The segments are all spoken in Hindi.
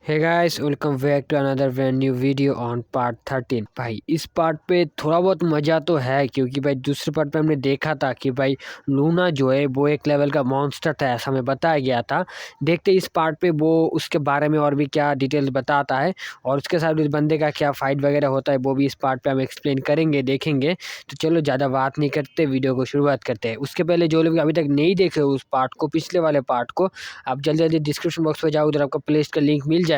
Hey guys, welcome back to another brand new video on part 13। भाई इस पार्ट पे थोड़ा बहुत मज़ा तो है, क्योंकि भाई दूसरे पार्ट पे हमने देखा था कि भाई लूना जो है वो एक लेवल का मॉन्स्टर था, ऐसा हमें बताया गया था। देखते इस पार्ट पे वो उसके बारे में और भी क्या डिटेल्स बताता है, और उसके साथ उस बंदे का क्या फाइट वगैरह होता है वो भी इस पार्ट पे हम एक्सप्लेन करेंगे, देखेंगे। तो चलो ज़्यादा बात नहीं करते, वीडियो को शुरुआत करते हैं। उसके पहले जो लोग अभी तक नहीं देखे उस पार्ट को, पिछले वाले पार्ट को, आप जल्दी जल्दी डिस्क्रिप्शन बॉक्स में जाओ, उधर आपको प्ले लिस्ट का लिंक मिल जाएगा,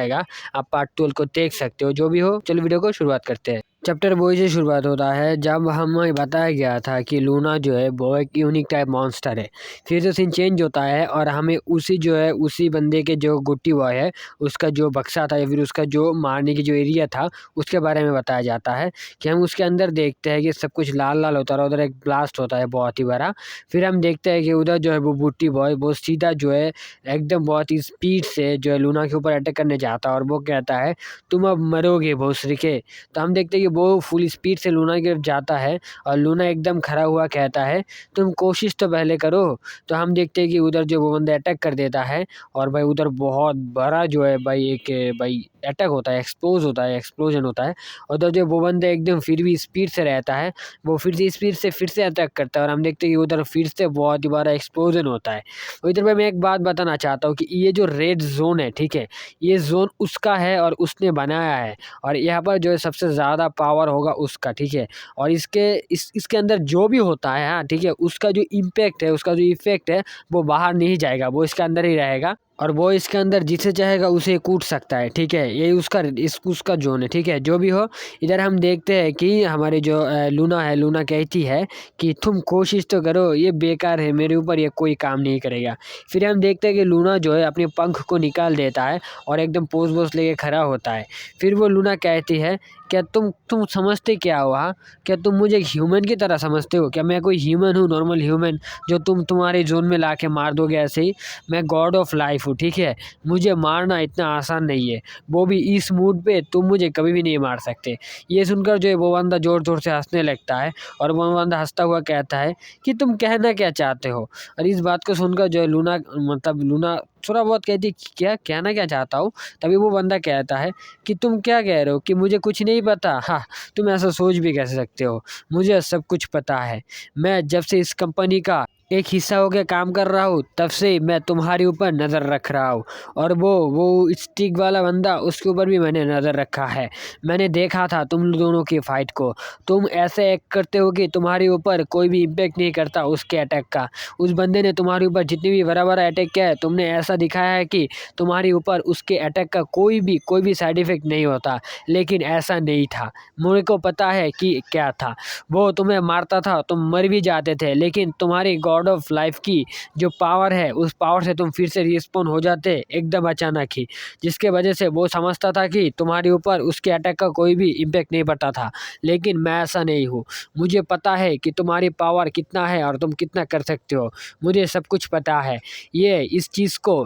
आप पार्ट 12 को देख सकते हो। जो भी हो, चलो वीडियो को शुरुआत करते हैं। चैप्टर वही से शुरुआत होता है जब हमें बताया गया था कि लूना जो है वो एक यूनिक टाइप मॉन्स्टर है। फिर से सीन चेंज होता है और हमें उसी बंदे के जो गुट्टी बॉय है उसका जो बक्सा था या फिर उसका जो मारने की जो एरिया था उसके बारे में बताया जाता है कि हम उसके अंदर देखते हैं कि सब कुछ लाल लाल होता है, उधर एक ब्लास्ट होता है बहुत ही बड़ा। फिर हम देखते हैं कि उधर जो है वो बुट्टी बॉय वो सीधा जो है एकदम बहुत ही स्पीड से जो है लूना के ऊपर अटैक करने जाता है और वो कहता है तुम अब मरोगे भोसड़ी के। तो हम देखते हैं कि वो फुल स्पीड से लूना की तरफ जाता है और लूना एकदम खड़ा हुआ कहता है तुम कोशिश तो पहले करो। तो हम देखते हैं कि उधर जो वो बंदा अटैक कर देता है और भाई उधर बहुत बड़ा जो है भाई एक भाई अटैक होता है, एक्सप्लोजन होता है। और उधर जो वो बंदा एकदम फिर भी स्पीड से रहता है, वो फिर से स्पीड से फिर से अटैक करता है और हम देखते हैं कि उधर फिर से बहुत ही बड़ा एक्सप्लोजन होता है। और इधर मैं एक बात बताना चाहता हूँ कि ये जो रेड जोन है, ठीक है, ये जोन उसका है और उसने बनाया है, और यहाँ पर जो है सबसे ज़्यादा पावर होगा उसका, ठीक है। और इसके अंदर जो भी होता है, हाँ ठीक है, उसका जो इम्पैक्ट है, उसका जो इफेक्ट है वो बाहर नहीं जाएगा, वो इसके अंदर ही रहेगा और वो इसके अंदर जिसे चाहेगा उसे कूट सकता है, ठीक है। ये उसका जोन है, ठीक है। जो भी हो, इधर हम देखते हैं कि हमारी जो लूना है, लूना कहती है कि तुम कोशिश तो करो, ये बेकार है, मेरे ऊपर ये कोई काम नहीं करेगा। फिर हम देखते हैं कि लूना जो है अपने पंख को निकाल देता है और एकदम पोज वोज लेके खड़ा होता है। फिर वो लूना कहती है क्या तुम समझते क्या हो? हाँ, क्या तुम मुझे ह्यूमन की तरह समझते हो? क्या मैं कोई ह्यूमन हूँ, नॉर्मल ह्यूमन, जो तुम्हारे जोन में ला के मार दोगे ऐसे ही? मैं गॉड ऑफ लाइफ हूँ, ठीक है। मुझे मारना इतना आसान नहीं है, वो भी इस मूड पे तुम मुझे कभी भी नहीं मार सकते। ये सुनकर जो है वो बंदा जोर जोर से हंसने लगता है और वो बंदा हंसता हुआ कहता है कि तुम कहना क्या चाहते हो? और इस बात को सुनकर जो है लूना थोड़ा बहुत कहती है क्या कहना क्या चाहता हूँ। तभी वो बंदा कहता है कि तुम क्या कह रहे हो कि मुझे कुछ नहीं पता? हाँ, तुम ऐसा सोच भी कैसे सकते हो? मुझे सब कुछ पता है। मैं जब से इस कंपनी का एक हिस्सा होकर काम कर रहा हूँ तब से मैं तुम्हारे ऊपर नज़र रख रहा हूँ, और वो स्टिक वाला बंदा, उसके ऊपर भी मैंने नज़र रखा है। मैंने देखा था तुम दोनों की फाइट को। तुम ऐसे एक्ट करते हो कि तुम्हारे ऊपर कोई भी इम्पेक्ट नहीं करता उसके अटैक का। उस बंदे ने तुम्हारे ऊपर जितनी भी बड़ा बड़ा अटैक किया है, तुमने ऐसा दिखाया है कि तुम्हारे ऊपर उसके अटैक का कोई भी साइड इफेक्ट नहीं होता, लेकिन ऐसा नहीं था। मुझे को पता है कि क्या था। वो तुम्हें मारता था, तुम मर भी जाते थे, लेकिन तुम्हारी गॉड ऑफ लाइफ की जो पावर है, उस पावर से तुम फिर से रिस्पॉन हो जाते एकदम अचानक ही, जिसके वजह से वो समझता था कि तुम्हारे ऊपर उसके अटैक का कोई भी इम्पैक्ट नहीं पड़ता था। लेकिन मैं ऐसा नहीं हूँ। मुझे पता है कि तुम्हारी पावर कितना है और तुम कितना कर सकते हो। मुझे सब कुछ पता है।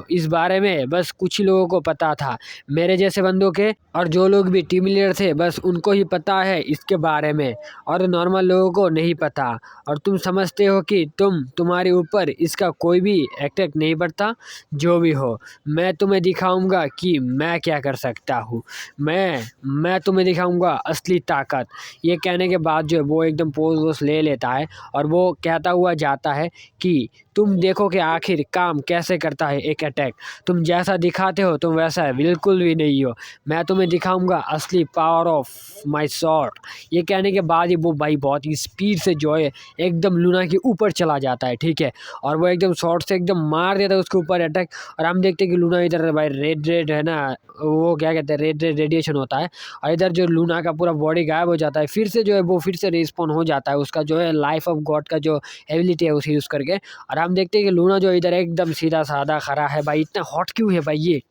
इस बारे में बस कुछ ही लोगों को पता था, मेरे जैसे बंदों के, और जो लोग भी टीम लीडर थे बस उनको ही पता है इसके बारे में, और नॉर्मल लोगों को नहीं पता। और तुम समझते हो कि तुम्हारे ऊपर इसका कोई भी अटैक नहीं पड़ता। जो भी हो, मैं तुम्हें दिखाऊंगा कि मैं क्या कर सकता हूँ। मैं तुम्हें दिखाऊंगा असली ताकत। ये कहने के बाद जो है वो एकदम पोज वोज ले लेता है और वो कहता हुआ जाता है कि तुम देखो कि आखिर काम कैसे करता है एक अटैक। तुम जैसा दिखाते हो तुम वैसा बिल्कुल भी नहीं हो। मैं तुम्हें दिखाऊंगा असली पावर ऑफ माय स्वॉर्ड। ये कहने के बाद ही वो भाई बहुत ही स्पीड से जो है एकदम लूना के ऊपर चला जाता है, ठीक है। और वो एकदम शॉर्ट से एकदम मार देता है उसके ऊपर अटैक। और हम देखते हैं कि लूना इधर भाई रेड है ना, वो क्या कहते हैं, रेड रेडिएशन होता है, और इधर जो लूना का पूरा बॉडी गायब हो जाता है। फिर से जो है वो फिर से रिस्पॉन हो जाता है, उसका जो है लाइफ ऑफ गॉड का जो एबिलिटी है उसे यूज़ करके। और हम देखते हैं कि लूना जो इधर एकदम सीधा साधा खड़ा है। भाई इतना हॉट क्यों है भाई ये,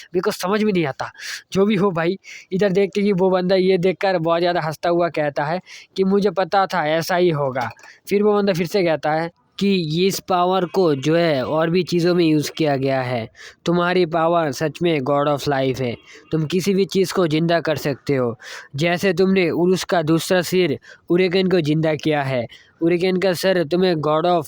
मेरे को समझ में नहीं आता। जो भी हो भाई, इधर देखते कि वो बंदा ये देखकर बहुत ज़्यादा हंसता हुआ कहता है कि मुझे पता था ऐसा ही होगा। फिर वो बंदा फिर से कहता है कि इस पावर को जो है और भी चीज़ों में यूज़ किया गया है। तुम्हारी पावर सच में गॉड ऑफ लाइफ है। तुम किसी भी चीज़ को जिंदा कर सकते हो, जैसे तुमने उरुस का दूसरा सिर उरेकन को जिंदा किया है। उरेकन का सर तुम्हें गॉड ऑफ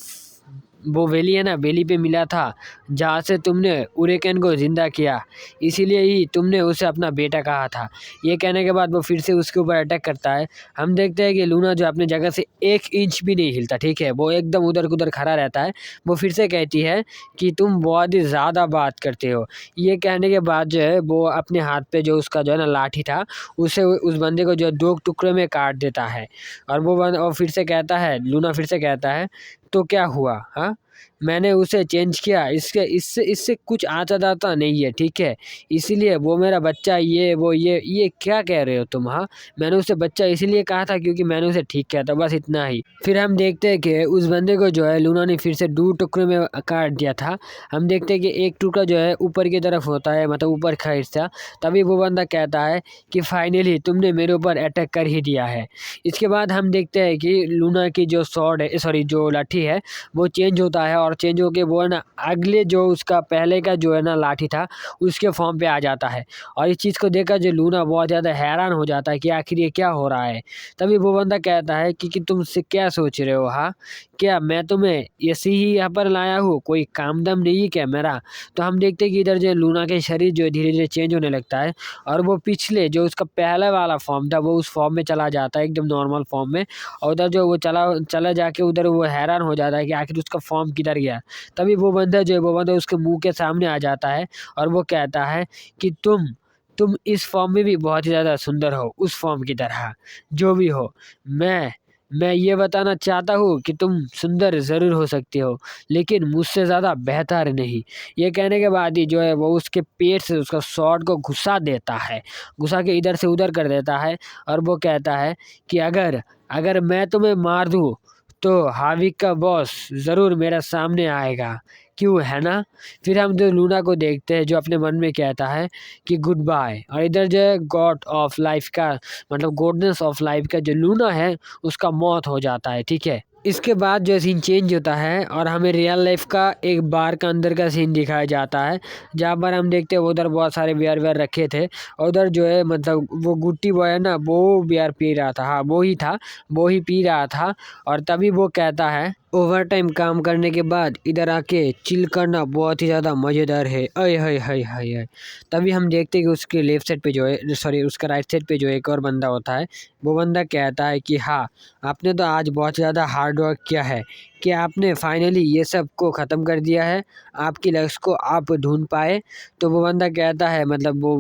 वो वैली है ना, वैली पे मिला था जहाँ से तुमने उरेकन को ज़िंदा किया, इसीलिए ही तुमने उसे अपना बेटा कहा था। ये कहने के बाद वो फिर से उसके ऊपर अटैक करता है। हम देखते हैं कि लूना जो अपने जगह से 1 इंच भी नहीं हिलता, ठीक है, वो एकदम उधर-उधर खड़ा रहता है। वो फिर से कहती है कि तुम बहुत ही ज़्यादा बात करते हो। ये कहने के बाद जो है वो अपने हाथ पे जो उसका जो है ना लाठी था, उसे उस बंदे को जो है 2 टुकड़े में काट देता है। और फिर से कहता है, लूना फिर से कहता है, तो क्या हुआ? हाँ? मैंने उसे चेंज किया, इसके इससे इससे कुछ आता-जाता नहीं है, ठीक है? इसीलिए वो मेरा बच्चा ये क्या कह रहे हो तुम, हाँ? मैंने उसे बच्चा इसीलिए कहा था क्योंकि मैंने उसे ठीक किया था, बस इतना ही। फिर हम देखते हैं कि उस बंदे को जो है लूना ने फिर से 2 टुकड़े में काट दिया था। हम देखते हैं कि एक टुकड़ा जो है ऊपर की तरफ होता है, मतलब ऊपर का हिस्सा। तभी वो बंदा कहता है कि फाइनली तुमने मेरे ऊपर अटैक कर ही दिया है। इसके बाद हम देखते हैं कि लूना की जो स्वॉर्ड है, सॉरी जो लाठी है, वो चेंज होता है और चेंज होके वो है ना अगले जो उसका पहले का जो है ना लाठी था उसके फॉर्म पे आ जाता है। और इस चीज़ को देखकर जो लूना बहुत ज़्यादा हैरान हो जाता है कि आखिर ये क्या हो रहा है। तभी वो बंदा कहता है कि तुम से क्या सोच रहे हो, हाँ? क्या मैं तुम्हें ऐसे ही यहाँ पर लाया हूँ, कोई काम दम नहीं है क्या मेरा? तो हम देखते हैं कि इधर जो लूना के शरीर जो है धीरे-धीरे चेंज होने लगता है और वो पिछले जो उसका पहला वाला फॉर्म था वो उस फॉर्म में चला जाता है, एकदम नॉर्मल फॉर्म में। और उधर जो वो चला जाके उधर वो हैरान हो जाता है कि आखिर उसका फॉर्म किधर गया। तभी वो बंदा उसके मुँह के सामने आ जाता है और वो कहता है कि तुम इस फॉर्म में भी बहुत ही ज़्यादा सुंदर हो, उस फॉर्म की तरह। जो भी हो, मैं मैं ये बताना चाहता हूँ कि तुम सुंदर ज़रूर हो सकते हो, लेकिन मुझसे ज़्यादा बेहतर नहीं। ये कहने के बाद ही जो है वो उसके पेट से उसका स्वॉर्ड को घुसा देता है। घुसा के इधर से उधर कर देता है और वो कहता है कि अगर अगर मैं तुम्हें मार दूँ, तो हाविक का बॉस ज़रूर मेरे सामने आएगा। क्यों, है ना? फिर हम जो लूना को देखते हैं जो अपने मन में कहता है कि गुड बाय, और इधर जो है गॉड ऑफ लाइफ का, मतलब गॉडनेस ऑफ लाइफ का जो लूना है उसका मौत हो जाता है, ठीक है? इसके बाद जो सीन चेंज होता है और हमें रियल लाइफ का एक बार का अंदर का सीन दिखाया जाता है, जहाँ पर हम देखते हैं उधर बहुत सारे बियर रखे थे और उधर जो है मतलब वो गुट्टी बॉय है ना, वो बियर पी रहा था। हाँ, वो ही था, वो ही पी रहा था। और तभी वो कहता है, ओवर टाइम काम करने के बाद इधर आके चिल करना बहुत ही ज़्यादा मज़ेदार है। अय हाय हाय हाय हाय। तभी हम देखते हैं कि उसके लेफ्ट साइड पे जो है, सॉरी उसका राइट साइड पे जो एक और बंदा होता है। वो बंदा कहता है कि हाँ, आपने तो आज बहुत ज़्यादा हार्ड वर्क किया है कि आपने फाइनली ये सब को ख़त्म कर दिया है, आपकी लक्ष्य को आप ढूंढ पाए। तो वो बंदा कहता है, मतलब वो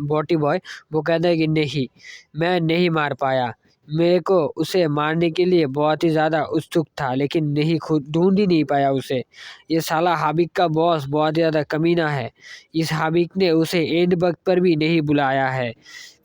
बॉटी बॉय, वो कहता है कि नहीं, मैं नहीं मार पाया। मेरे को उसे मारने के लिए बहुत ही ज़्यादा उत्सुक था, लेकिन नहीं, खुद ढूंढ ही नहीं पाया उसे। ये साला हाबिक का बॉस बहुत ज़्यादा कमीना है। इस हाबिक ने उसे एंड वक्त पर भी नहीं बुलाया है।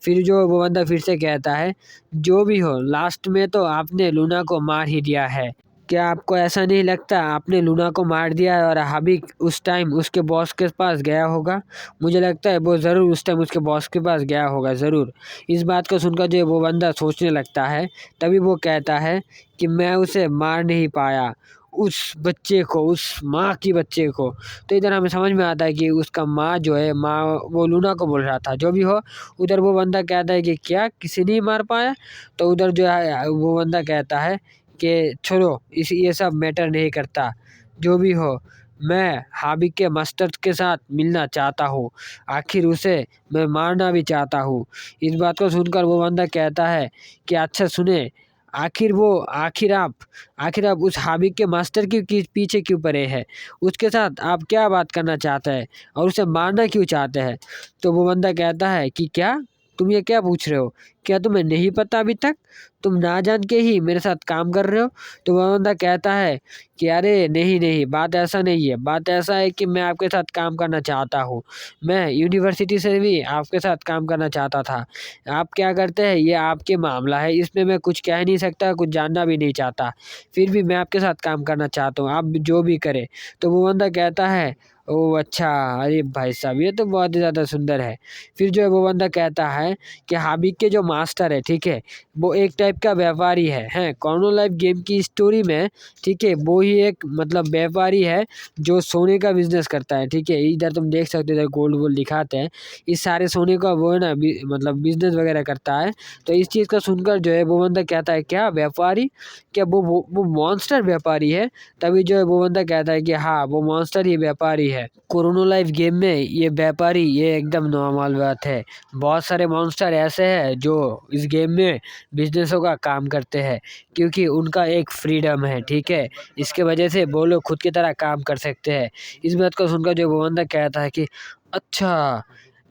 फिर जो वो बंदा फिर से कहता है, जो भी हो, लास्ट में तो आपने लूना को मार ही दिया है। क्या आपको ऐसा नहीं लगता आपने लूना को मार दिया है और हाबिक उस टाइम उसके बॉस के पास गया होगा? मुझे लगता है वो ज़रूर उस टाइम उसके बॉस के पास गया होगा ज़रूर। इस बात को सुनकर जो है वो बंदा सोचने लगता है। तभी वो कहता है कि मैं उसे मार नहीं पाया, उस बच्चे को, उस माँ की बच्चे को। तो इधर हमें समझ में आता है कि उसका माँ जो है, माँ वो लूना को बोल रहा था। जो भी हो, उधर वो बंदा कहता है कि क्या किसी नहीं मार पाया? तो उधर जो है वो बंदा कहता है कि छोड़ो, ये सब मैटर नहीं करता। जो भी हो, मैं हाबिक के मास्टर के साथ मिलना चाहता हूँ। आखिर उसे मैं मारना भी चाहता हूँ। इस बात को सुनकर वो बंदा कहता है कि अच्छा सुने, आखिर आप उस हाबिक के मास्टर के पीछे क्यों पड़े हैं? उसके साथ आप क्या बात करना चाहते हैं और उसे मारना क्यों चाहते हैं? तो वो बंदा कहता है कि क्या? तुम ये क्या पूछ रहे हो? क्या तुम्हें नहीं पता अभी तक? तुम ना जान के ही मेरे साथ काम कर रहे हो? तो वो बंदा कहता है कि अरे नहीं, बात ऐसा नहीं है। बात ऐसा है कि मैं आपके साथ काम करना चाहता हूँ। मैं यूनिवर्सिटी से भी आपके साथ काम करना चाहता था। आप क्या करते हैं ये आपके मामला है, इसमें मैं कुछ कह नहीं सकता, कुछ जानना भी नहीं चाहता। फिर भी मैं आपके साथ काम करना चाहता हूँ, आप जो भी करें। तो वो बंदा कहता है, ओह अच्छा, अरे भाई साहब ये तो बहुत ही ज़्यादा सुंदर है। फिर जो है वो बंदा कहता है कि हाबिब के जो मास्टर है, ठीक है? वो एक टाइप का व्यापारी है, हैं? कॉर्नो लाइफ गेम की स्टोरी में, ठीक है? वो ही एक मतलब व्यापारी है जो सोने का बिज़नेस करता है, ठीक है? इधर तुम देख सकते हो इधर गोल्ड-वोल्ड दिखाते हैं। इस सारे सोने का वो है ना मतलब बिज़नेस वगैरह करता है। तो इस चीज़ को सुनकर जो है वो बंदा कहता है क्या व्यापारी? क्या वो मॉन्स्टर व्यापारी है? तभी जो है वो बंदा कहता है कि हाँ, वो मॉन्स्टर ही व्यापारी है। कोरोनो लाइफ गेम में ये व्यापारी ये एकदम नॉर्मल बात है। बहुत सारे मॉन्स्टर ऐसे हैं जो इस गेम में बिज़नेसों का काम करते हैं क्योंकि उनका एक फ्रीडम है, ठीक है? इसके वजह से वो लोग खुद की तरह काम कर सकते हैं। इस बात को सुनकर जो वो बंदा कहता है कि अच्छा,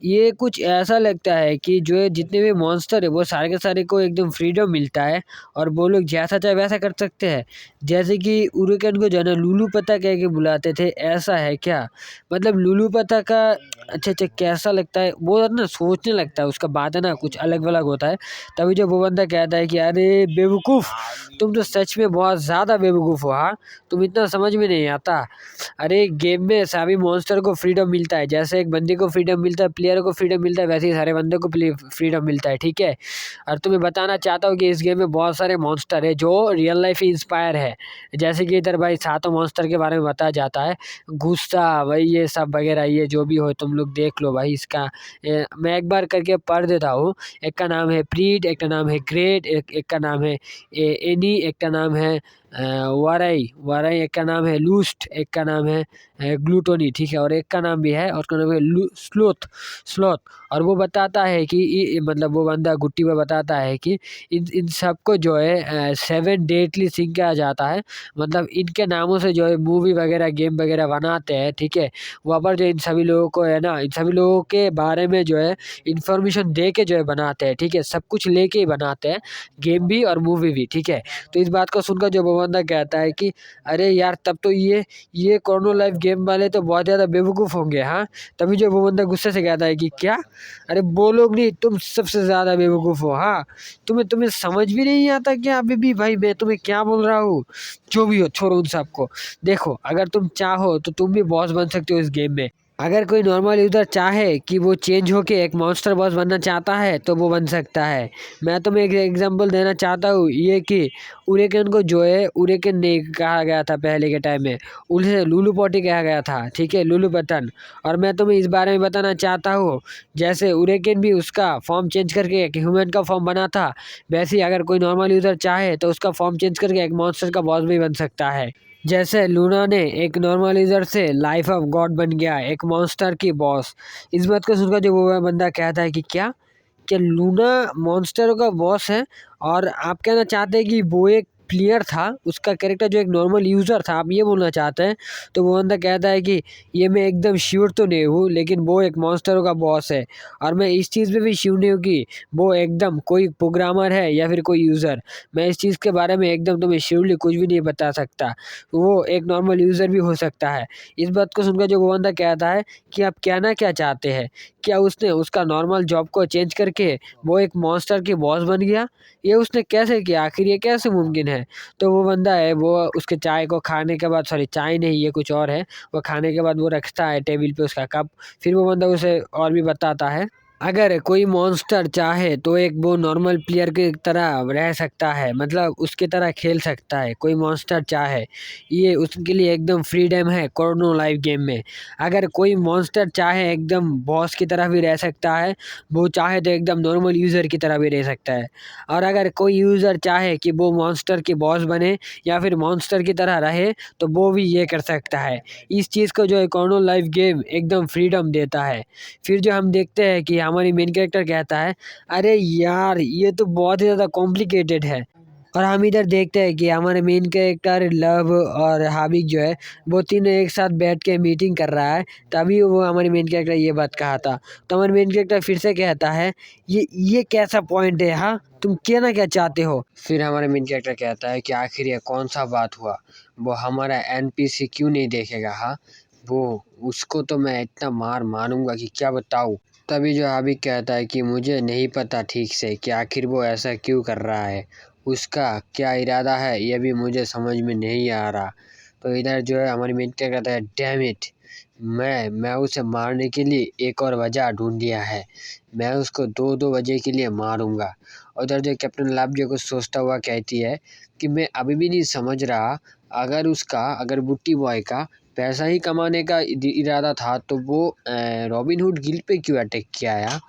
ये कुछ ऐसा लगता है कि जो है जितने भी मॉन्स्टर है वो सारे के सारे को एकदम फ्रीडम मिलता है और वो लोग जैसा चाहे वैसा कर सकते हैं। जैसे कि उरुकेन को जो है ना लुलु पता कह के बुलाते थे, ऐसा है क्या? मतलब लुलु पता का अच्छा कैसा लगता है? वो ना सोचने लगता है, उसका बात है ना कुछ अलग-वलग होता है। तभी जो वो बंदा कहता है कि अरे बेवकूफ़! तुम तो सच में बहुत ज़्यादा बेवकूफ़ हो हाँ? तुम इतना समझ में नहीं आता। अरे गेम में सभी मॉन्स्टर को फ्रीडम मिलता है, जैसे एक बंदे को फ्रीडम मिलता है, प्लेयर को फ्रीडम मिलता है, वैसे ही सारे बंदों को फ्रीडम मिलता है, ठीक है? और तुम्हें बताना चाहता हूँ कि इस गेम में बहुत सारे मॉन्स्टर है जो रियल लाइफ इंस्पायर है। जैसे कि इधर भाई सातों मॉन्स्टर के बारे में बताया जाता है। गुस्सा भाई ये सब वगैरह ये जो भी हो तुम लोग देख लो भाई इसका मैं एक बार करके पढ़ देता हूँ। एक का नाम है प्रीड, एक का नाम है ग्रेट, एक का नाम है एनी, एक का नाम है वाराई वाराई, एक का नाम है लूस्ट, एक का नाम है ग्लूटोनी, ठीक है? और एक का नाम भी है और उसका नाम है स्लोथ स्लोथ। और वो बताता है कि मतलब वो बंदा गुट्टी में बताता है कि इन इन सबको जो है 7 डेडली सिंह कहा जाता है। मतलब इनके नामों से जो है मूवी वगैरह गेम वगैरह बनाते हैं, ठीक है? वहाँ पर जो इन सभी लोगों को है ना इन सभी लोगों के बारे में जो है इन्फॉर्मेशन दे के जो है बनाते हैं, ठीक है? सब कुछ लेके ही बनाते हैं, गेम भी और मूवी भी, ठीक है? तो इस बात को सुनकर जो वो बंदा कहता है कि अरे यार तब तो ये कॉर्नो लाइफ गेम वाले तो बहुत ज़्यादा बेवकूफ़ होंगे हाँ? तभी जो वो बंदा गुस्से से कहता है कि क्या? अरे वो लोग नहीं तुम सबसे ज़्यादा बेवकूफ़ हो हाँ? तुम्हें तुम्हें समझ भी नहीं आता क्या अभी भी भाई मैं तुम्हें क्या बोल रहा हूँ? जो भी हो छोड़ो उन सबको। देखो अगर तुम चाहो तो तुम भी बॉस बन सकते हो इस गेम में। अगर कोई नॉर्मल यूज़र चाहे कि वो चेंज होके एक मॉन्स्टर बॉस बनना चाहता है तो वो बन सकता है। मैं तुम्हें एक एग्ज़ाम्पल देना चाहता हूँ ये कि उरेकन को जो है उरेकन नहीं कहा गया था पहले के टाइम में, उसे लुलु पॉटी कहा गया था, ठीक है? लुलु बटन। और मैं तुम्हें इस बारे में बताना चाहता हूँ जैसे उरेकन भी उसका फ़ॉर्म चेंज करके एक ह्यूमन का फ़ॉर्म बना था, वैसे ही अगर कोई नॉर्मल यूज़र चाहे तो उसका फ़ॉर्म चेंज करके एक मॉन्स्टर का बॉस भी बन सकता है। जैसे लूना ने एक नॉर्मल यूजर से लाइफ ऑफ गॉड बन गया एक मॉन्स्टर की बॉस। इस बात को सुनकर जो वो बंदा कहता है कि क्या लूना मॉन्स्टरों का बॉस है और आप कहना चाहते हैं कि वो एक प्लेयर था उसका कैरेक्टर जो एक नॉर्मल यूज़र था, आप ये बोलना चाहते हैं? तो वो बंदा कहता है कि ये मैं एकदम श्योर तो नहीं हूँ लेकिन वो एक मॉन्स्टरों का बॉस है और मैं इस चीज़ पे भी श्योर नहीं हूँ कि वो एकदम कोई प्रोग्रामर है या फिर कोई यूज़र। मैं इस चीज़ के बारे में एकदम तुम्हें श्योरली कुछ भी नहीं बता सकता। वो एक नॉर्मल यूज़र भी हो सकता है। इस बात को सुनकर जो वो बंदा कहता है कि आप कहना क्या चाहते हैं? क्या उसने उसका नॉर्मल जॉब को चेंज करके वो एक मॉन्स्टर की बॉस बन गया? ये उसने कैसे किया? आखिर ये कैसे मुमकिन है? तो वो बंदा है वो उसके चाय को खाने के बाद सॉरी चाय नहीं ये कुछ और है, वो खाने के बाद वो रखता है टेबल पे उसका कप, फिर वो बंदा उसे और भी बताता है अगर कोई मॉन्स्टर चाहे तो एक वो नॉर्मल प्लेयर की तरह रह सकता है, मतलब उसकी तरह खेल सकता है। कोई मॉन्स्टर चाहे, ये उसके लिए एकदम फ्रीडम है कॉर्नो लाइफ गेम में। अगर कोई मॉन्स्टर चाहे एकदम बॉस की तरह भी रह सकता है, वो चाहे तो एकदम नॉर्मल यूज़र की तरह भी रह सकता है। और अगर कोई यूज़र चाहे कि वो मॉन्स्टर की बॉस बने या फिर मॉन्स्टर की तरह रहे, तो वो भी ये कर सकता है। इस चीज़ को जो है कॉर्नो लाइफ गेम एकदम फ्रीडम देता है। फिर जो हम देखते हैं कि हमारी मेन कैरेक्टर कहता है, अरे यार ये तो बहुत ही ज़्यादा कॉम्प्लिकेटेड है। और हम इधर देखते हैं कि हमारे मेन कैरेक्टर लव और हाबिब जो है वो तीनों एक साथ बैठ के मीटिंग कर रहा है, तभी वो हमारी मेन कैरेक्टर ये बात कहा था। तो हमारे मेन कैरेक्टर फिर से कहता है, ये कैसा पॉइंट है हाँ? तुम कहना क्या चाहते हो? फिर हमारे मेन कैरेक्टर कहता है कि आखिर ये कौन सा बात हुआ? वो हमारा एनपीसी क्यों नहीं देखेगा हाँ? वो उसको तो मैं इतना मार मारूँगा कि क्या बताऊँ। तभी जो हाबिब कहता है कि मुझे नहीं पता ठीक से कि आखिर वो ऐसा क्यों कर रहा है। उसका क्या इरादा है ये भी मुझे समझ में नहीं आ रहा। तो इधर जो है हमारी मेन क्या कहता है डैम इट! मैं उसे मारने के लिए एक और वजह ढूंढ लिया है। मैं उसको 2-2 बजे के लिए मारूंगा। उधर जो कैप्टन लव जो कुछ सोचता हुआ कहती है कि मैं अभी भी नहीं समझ रहा, अगर बुट्टी बॉय का पैसा ही कमाने का इरादा था तो वो रॉबिन हुड गिल पे क्यों अटैक किया यार?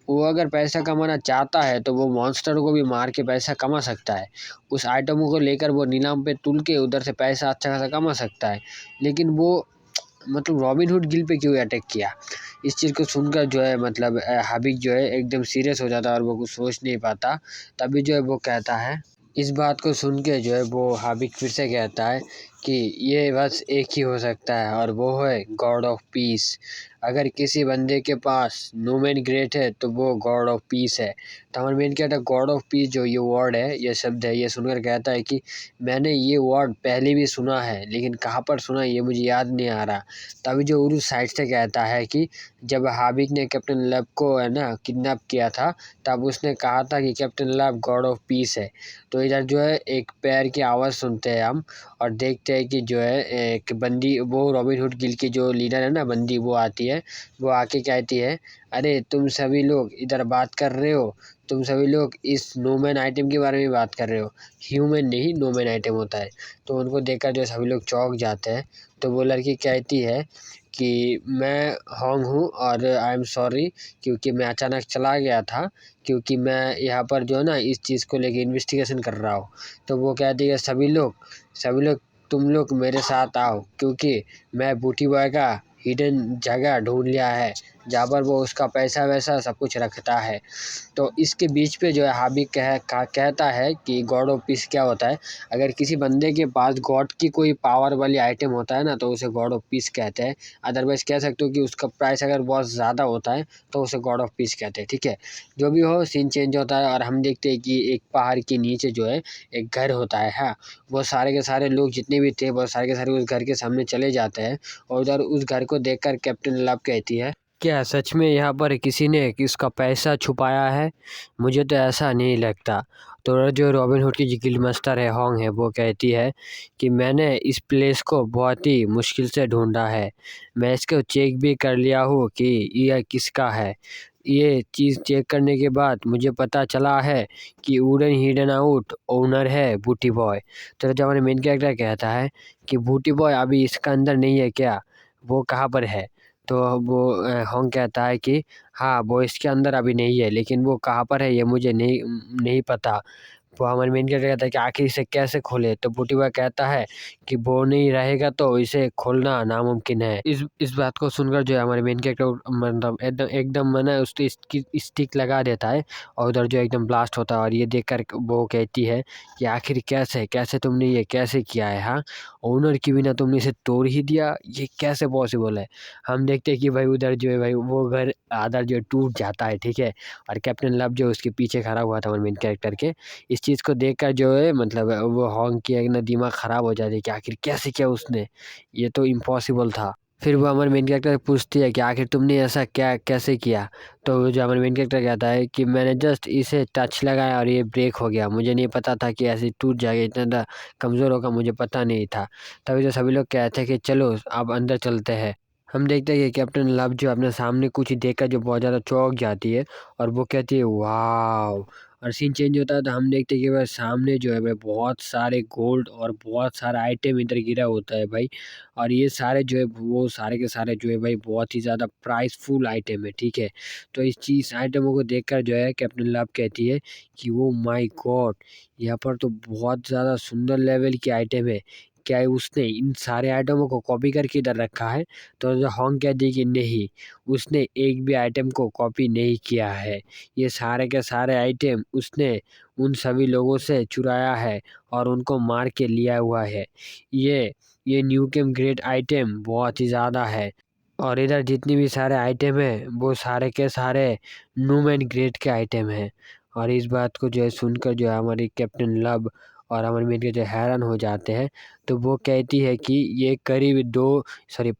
वो अगर पैसा कमाना चाहता है तो वो मॉन्स्टर को भी मार के पैसा कमा सकता है। उस आइटमों को लेकर वो नीलाम पे तुल के उधर से पैसा अच्छा खासा कमा सकता है। लेकिन वो मतलब रॉबिन हुड गिल पे क्यों अटैक किया? इस चीज़ को सुनकर जो है मतलब हाबिब जो है एकदम सीरियस हो जाता है और वो कुछ सोच नहीं पाता। तभी जो है वो कहता है, इस बात को सुन के जो है वो हाबिब फिर से कहता है कि ये बस एक ही हो सकता है और वो है गॉड ऑफ पीस। अगर किसी बंदे के पास नो मैन ग्रेट है तो वो गॉड ऑफ पीस है। तो हमारे मेन कहता है गॉड ऑफ पीस जो ये वर्ड है, ये शब्द है, ये सुनकर कहता है कि मैंने ये वर्ड पहले भी सुना है लेकिन कहाँ पर सुना ये मुझे याद नहीं आ रहा। तभी जो उरुस साइड से कहता है कि जब हाबिब ने कैप्टन लव को है ना किडनैप किया था तब उसने कहा था कि captain love God of peace है। तो इधर जो है एक पैर की आवाज़ सुनते हैं हम और देखते हैं कि जो है एक बंदी, वो रॉबिन हुड गिल की जो लीडर है ना बंदी, वो आती है। वो आके कहती है, अरे तुम सभी लोग इधर बात कर रहे हो, तुम सभी लोग इस नोमैन आइटम के बारे में बात कर रहे हो। ह्यूमन नहीं नोमैन आइटम होता है। तो उनको देखकर जो सभी लोग चौंक जाते हैं। तो वो लड़की कहती है कि मैं हॉन्ग हूँ और आई एम सॉरी, क्योंकि मैं अचानक चला गया था, क्योंकि मैं यहाँ पर जो है ना इस चीज़ को लेके इन्वेस्टिगेशन कर रहा हूँ। तो वो कहती है सभी लोग तुम लोग मेरे साथ आओ, क्योंकि मैं बूटी बॉय का हिडन जगह ढूंढ लिया है जहाँ पर वो उसका पैसा वैसा सब कुछ रखता है। तो इसके बीच पे जो है हाबिब कहता है कि गॉड ऑफ पीस क्या होता है। अगर किसी बंदे के पास गॉड की कोई पावर वाली आइटम होता है ना तो उसे गॉड ऑफ पीस कहते हैं। अदरवाइज कह सकते हो कि उसका प्राइस अगर बहुत ज़्यादा होता है तो उसे गॉड ऑफ पीस कहते हैं। ठीक है, जो भी हो सीन चेंज होता है और हम देखते हैं कि एक पहाड़ के नीचे जो है एक घर होता है। हाँ, वो सारे के सारे लोग जितने भी थे वो सारे के सारे उस घर के सामने चले जाते हैं और उधर उस घर को देखकर कैप्टन लव कहती है, क्या सच में यहाँ पर किसी ने इसका पैसा छुपाया है? मुझे तो ऐसा नहीं लगता। तो जो रॉबिन हुड की जो गिल्ड मास्टर है हॉन्ग है, वो कहती है कि मैंने इस प्लेस को बहुत ही मुश्किल से ढूंढा है। मैं इसको चेक भी कर लिया हूँ कि यह किसका है। ये चीज़ चेक करने के बाद मुझे पता चला है कि वुडन हिडन आउट ओनर है बूटी बॉय। तो जो हमारे मेन कैरेक्टर कहता है कि बूटी बॉय अभी इसका अंदर नहीं है क्या? वो कहाँ पर है? तो वो हॉन्ग कहता है कि हाँ, वो इसके अंदर अभी नहीं है, लेकिन वो कहाँ पर है ये मुझे नहीं पता। वो हमारे मेन कैरेक्टर कहता है कि आखिर इसे कैसे खोले? तो बूटी बॉय कहता है कि वो नहीं रहेगा तो इसे खोलना नामुमकिन है। इस बात को सुनकर जो है हमारे मेन कैरेक्टर मतलब एकदम एकदम माने उसकी स्टिक लगा देता है और उधर जो एकदम ब्लास्ट होता है। और ये देखकर वो कहती है कि आखिर कैसे तुमने ये कैसे किया है? हाँ, ओनर के बिना तुमने इसे तोड़ ही दिया, ये कैसे पॉसिबल है? हम देखते हैं कि भाई उधर जो है भाई वो घर आधा जो है टूट जाता है। ठीक है, और कैप्टन लव जो उसके पीछे खड़ा हुआ था हमारे मेन कैरेक्टर के, इस चीज़ को देखकर जो है मतलब वो हॉन्ग की एक ना दिमाग ख़राब हो जाती है कि आखिर कैसे किया उसने? ये तो इम्पॉसिबल था। फिर वो हमारे मेन कैरेक्टर पूछती है कि आखिर तुमने ऐसा क्या कैसे किया? तो जो हमारे मेन कैरेक्टर कहता है कि मैंने जस्ट इसे टच लगाया और ये ब्रेक हो गया। मुझे नहीं पता था कि ऐसे टूट जाएगा, इतना ज़्यादा कमज़ोर होगा मुझे पता नहीं था। तभी तो सभी लोग कहते हैं कि चलो अब अंदर चलते हैं। हम देखते हैं कि कैप्टन लव जो अपने सामने कुछ देखकर जो बहुत ज़्यादा चौंक जाती है और वो कहती है वाव! और सीन चेंज होता है तो हम देखते हैं कि भाई सामने जो है भाई बहुत सारे गोल्ड और बहुत सारा आइटम इधर गिरा होता है भाई। और ये सारे जो है वो सारे के सारे जो है भाई बहुत ही ज़्यादा प्राइसफुल आइटम है। ठीक है, तो इस चीज़ आइटमों को देखकर जो है कैप्टन लव कहती है कि ओ माय गॉड! यहाँ पर तो बहुत ज़्यादा सुंदर लेवल की आइटम है। क्या उसने इन सारे आइटमों को कॉपी करके इधर रखा है? तो जो हॉन्ग कहती है कि नहीं, उसने एक भी आइटम को कॉपी नहीं किया है। ये सारे के सारे आइटम उसने उन सभी लोगों से चुराया है और उनको मार के लिया हुआ है। ये ये न्यू गेम ग्रेड आइटम बहुत ही ज़्यादा है और इधर जितनी भी सारे आइटम हैं वो सारे के सारे न्यूमैन ग्रेड के आइटम हैं। और इस बात को जो है सुनकर जो है हमारी कैप्टन लव और हमारे मेन के जो हैरान हो जाते हैं। तो वो कहती है कि ये करीब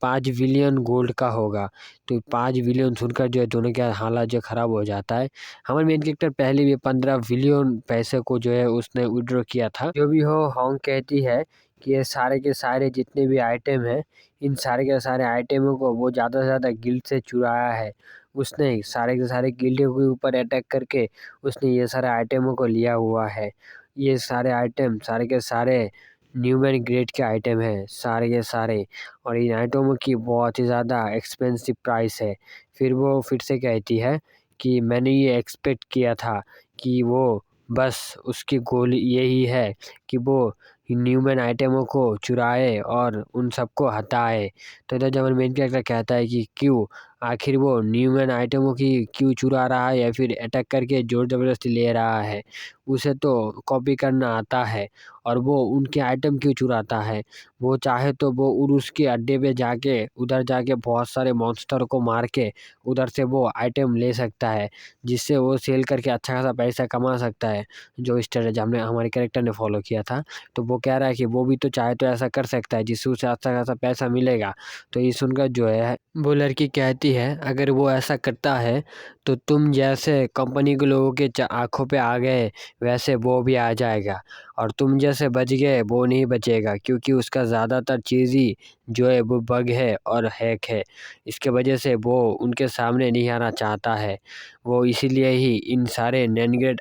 5 बिलियन गोल्ड का होगा। तो 5 बिलियन सुनकर जो है दोनों का हालत जो ख़राब हो जाता है। हमारे मेन कैरेक्टर पहले भी 15 बिलियन पैसे को जो है उसने विथड्रॉ किया था। जो भी हो हॉन्ग कहती है कि ये सारे के सारे जितने भी आइटम हैं इन सारे के सारे आइटमों को वो ज़्यादा से ज़्यादा गिल्ड से चुराया है। उसने सारे के सारे गिल्डों के ऊपर अटैक करके उसने ये सारे आइटमों को लिया हुआ है। ये सारे आइटम सारे के सारे न्यूमन ग्रेड के आइटम हैं सारे के सारे, और इन आइटमों की बहुत ही ज़्यादा एक्सपेंसिव प्राइस है। फिर वो फिर से कहती है कि मैंने ये एक्सपेक्ट किया था कि वो बस उसकी गोल यही है कि वो न्यूमन आइटमों को चुराए और उन सबको हटाए। तो इधर जब मेन कैरेक्टर कहता है कि क्यों, आखिर वो न्यूमन आइटमों की क्यों चुरा रहा है या फिर अटैक करके ज़ोर ज़बरदस्ती ले रहा है। उसे तो कॉपी करना आता है और वो उनके आइटम क्यों चुराता है। वो चाहे तो वो उरुस के अड्डे पे जाके उधर जाके बहुत सारे मॉन्स्टर को मार के उधर से वो आइटम ले सकता है, जिससे वो सेल करके अच्छा खासा पैसा कमा सकता है। जो स्ट्रैटेजी हमने हमारे कैरेक्टर ने फॉलो किया था, तो वो कह रहा है कि वो भी तो चाहे तो ऐसा कर सकता है जिससे उसे अच्छा खासा पैसा मिलेगा। तो ये सुनकर जो है वो लड़की कहती है अगर वो ऐसा करता है तो तुम जैसे कंपनी के लोगों के आँखों पे आ गए वैसे वो भी आ जाएगा, और तुम जैसे बच गए वो नहीं बचेगा, क्योंकि उसका ज़्यादातर चीज़ ही जो है वो बग है और हैक है। इसके वजह से वो उनके सामने नहीं आना चाहता है। वो इसीलिए ही इन सारे नॉन ग्रेड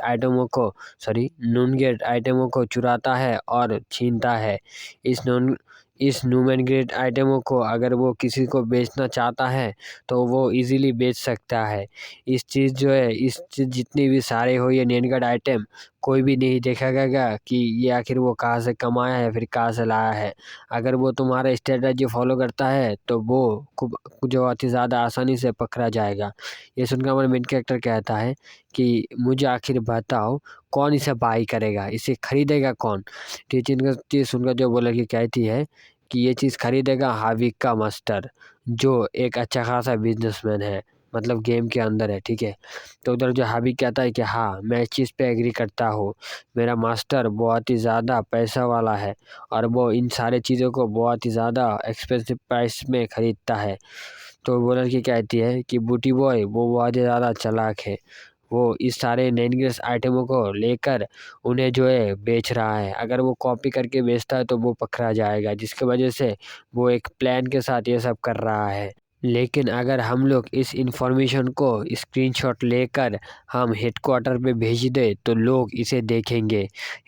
आइटमों को चुराता है और छीनता है। इस न्यूमन ग्रेड आइटमों को अगर वो किसी को बेचना चाहता है तो वो इजीली बेच सकता है। इस चीज़ जितनी भी सारे हो ये नॉन ग्रेड आइटम कोई भी नहीं देखेगा कि ये आखिर वो कहाँ से कमाया है फिर कहाँ से लाया है। अगर वो तुम्हारा स्ट्रेटजी फॉलो करता है तो वो खूब जो बहुत ही ज़्यादा आसानी से पकड़ा जाएगा। ये सुनकर हमारा मेन कैरेक्टर कहता है कि मुझे आखिर बताओ कौन इसे बाई करेगा, इसे खरीदेगा कौन। तो ये चीज़ सुनकर जो वो लड़की कहती है कि ये चीज़ खरीदेगा हाविक का मास्टर, जो एक अच्छा खासा बिजनेसमैन है, मतलब गेम के अंदर है, ठीक है। तो उधर जो हाविक कहता है कि हाँ मैं इस चीज़ पे एग्री करता हूँ, मेरा मास्टर बहुत ही ज़्यादा पैसा वाला है और वो इन सारे चीज़ों को बहुत ही ज़्यादा एक्सपेंसिव प्राइस में ख़रीदता है। तो वो लड़की कहती है कि बूटी बॉय वो बहुत ही ज़्यादा चालाक है, वो इस सारे नेनग्रेस आइटमों को लेकर उन्हें जो है बेच रहा है। अगर वो कॉपी करके बेचता है तो वो पकड़ा जाएगा, जिसकी वजह से वो एक प्लान के साथ ये सब कर रहा है। लेकिन अगर हम लोग इस इन्फॉर्मेशन को स्क्रीनशॉट लेकर हम हेडक्वार्टर पे भेज दें तो लोग इसे देखेंगे।